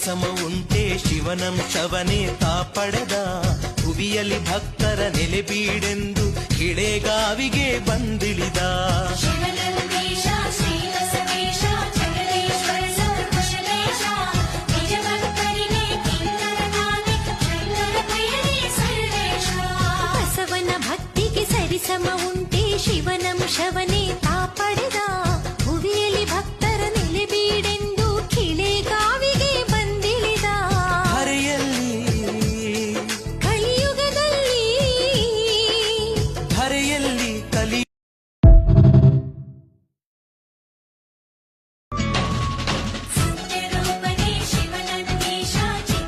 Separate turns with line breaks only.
ಸರಿಸಮ ಉಂಟೆ ಶಿವನಂಶವನೇ ತಾ ಪಡೆದ ಹುವಿಯಲ್ಲಿ ಭಕ್ತರ ನೆಲೆಬೀಡೆಂದು ಹಿಳೆಗಾವಿಗೆ ಬಂದಿಳಿದ
ಬಸವನ ಭಕ್ತಿಗೆ ಸರಿಸಮ ಉಂಟೆ ಶಿವನಂಶವನೇ